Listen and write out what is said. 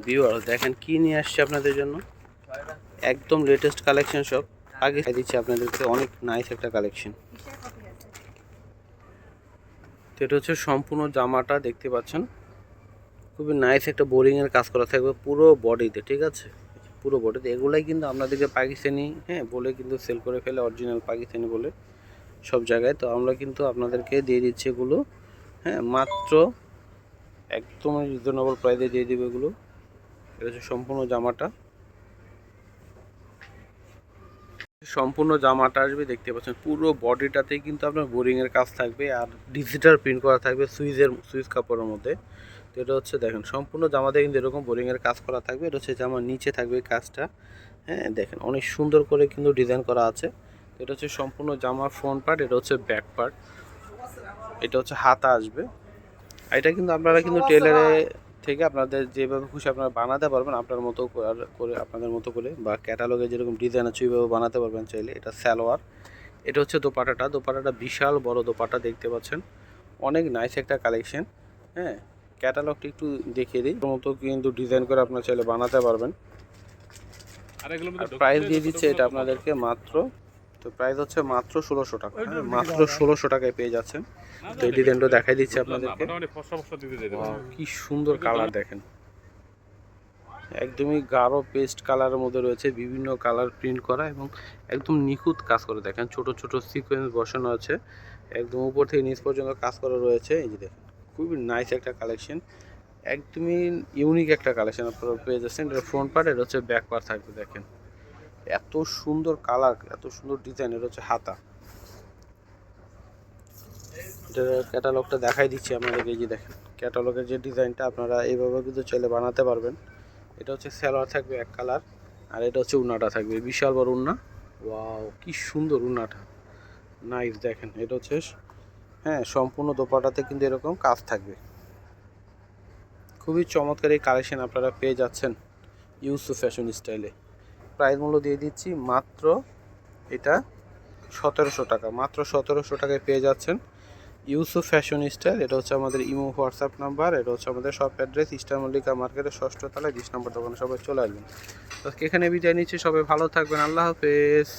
Viewers দেখেন কি নিয়ে আসছে আপনাদের জন্য, একদম লেটেস্ট কালেকশন সব আগে দিচ্ছি আপনাদেরকে। অনেক নাইস একটা কালেকশন। তো এটা হচ্ছে সম্পূর্ণ জামাটা দেখতে পাচ্ছেন, খুবই নাইস একটা বোরিংয়ের কাজ করা থাকবে পুরো বডিতে, ঠিক আছে? পুরো বডিতে এগুলাই কিন্তু আপনাদেরকে পাকিস্তানি বলে কিন্তু সেল করে ফেলে, অরিজিনাল পাকিস্তানি বলে সব জায়গায়। তো আমরা কিন্তু আপনাদেরকে দিয়ে দিচ্ছি এগুলো মাত্র একদম রিজনেবল প্রাইসে দিয়ে দেবে এগুলো। এটা হচ্ছে সম্পূর্ণ জামাটা, সম্পূর্ণ জামাটা আসবে দেখতে পাচ্ছেন পুরো বডিটাতেই কিন্তু আপনার বোরিংয়ের কাজ থাকবে আর ডিজিটাল প্রিন্ট করা থাকবে সুইচ কাপড়ের মধ্যে। তো এটা হচ্ছে দেখেন সম্পূর্ণ জামাতে কিন্তু এরকম বোরিংয়ের কাজ করা থাকবে। এটা হচ্ছে জামার নিচে থাকবে কাজটা, দেখেন অনেক সুন্দর করে কিন্তু ডিজাইন করা আছে। তো এটা হচ্ছে সম্পূর্ণ জামার ফ্রন্ট পার্ট, এটা হচ্ছে ব্যাক পার্ট, এটা হচ্ছে হাতা আসবে। এটা কিন্তু আপনারা কিন্তু টেলারে থেকে আপনাদের যেভাবে খুশি আপনারা বানাতে পারবেন আপনার মতো করে আপনাদের মতো করে, বা ক্যাটালগে যেরকম ডিজাইন আছে ওইভাবে বানাতে পারবেন চাইলে। এটা সালোয়ার, এটা হচ্ছে দোপাটাটা বিশাল বড় দোপাটা দেখতে পাচ্ছেন, অনেক নাইস একটা কালেকশন। ক্যাটালগটা একটু দেখিয়ে দিই, ওর মতো কিন্তু ডিজাইন করে আপনারা চাইলে বানাতে পারবেন। প্রাইস দিয়ে দিচ্ছে এটা আপনাদেরকে মাত্র, তো প্রাইস হচ্ছে মাত্র 1600 টাকা, মাত্র 1600 টাকায় পেয়ে যাচ্ছেন। তো এই ডিজাইনটা দেখাই দিচ্ছি আপনাদেরকে, কি সুন্দর কালার দেখেন, একদমই গাঢ় পেস্ট কালারের মধ্যে রয়েছে, বিভিন্ন কালার প্রিন্ট করা এবং একদম নিখুঁত কাজ করে দেখেন, ছোট ছোট সিকোয়েন্স বসানো আছে, একদম উপর থেকে নিচ পর্যন্ত কাজ করা রয়েছে। এই যে দেখেন খুবই নাইস একটা কালেকশন, একদমই ইউনিক একটা কালেকশন আপনারা পেয়ে যাচ্ছেন। এটা ফ্রন্ট পার্ট, এটা হচ্ছে ব্যাক পার্ট থাকবে। দেখেন এত সুন্দর কালার, এত সুন্দর ডিজাইন, এটা হচ্ছে হাতা। এটার ক্যাটালগটা দেখাই দিচ্ছি আপনাদেরকে, এই যে দেখেন ক্যাটালগের যে ডিজাইনটা আপনারা এইভাবে কিন্তু চাইলে বানাতে পারবেন। এটা হচ্ছে সালোয়ার থাকবে এক কালার, আর এটা হচ্ছে উন্নাটা থাকবে বিশাল বড় উন্না। ওয়াও কি সুন্দর উন্নাটা, নাইস। দেখেন এটা হচ্ছে সম্পূর্ণ দোপাটাতে কিন্তু এরকম কাজ থাকবে, খুবই চমৎকার এই কালেকশন আপনারা পেয়ে যাচ্ছেন ইউসুফ ফ্যাশন স্টাইলে। প্রাইস মূল্য দিয়ে দিচ্ছি মাত্র এটা 1700 টাকা, মাত্র 1700 টাকায় পেয়ে যাচ্ছেন ইউসুফ ফ্যাশন স্টাইল। এটা হচ্ছে আমাদের ইমো হোয়াটসঅ্যাপ নাম্বার, এটা হচ্ছে আমাদের শপ অ্যাড্রেস ইস্টার মল্লিকা মার্কেটের 6ষ্ঠ তলায় 20 নম্বর দোকানে। সবাই চলে আসবেন। তো এখানে বিদায় নিচ্ছি, সবাই ভালো থাকবেন, আল্লাহ হাফেজ।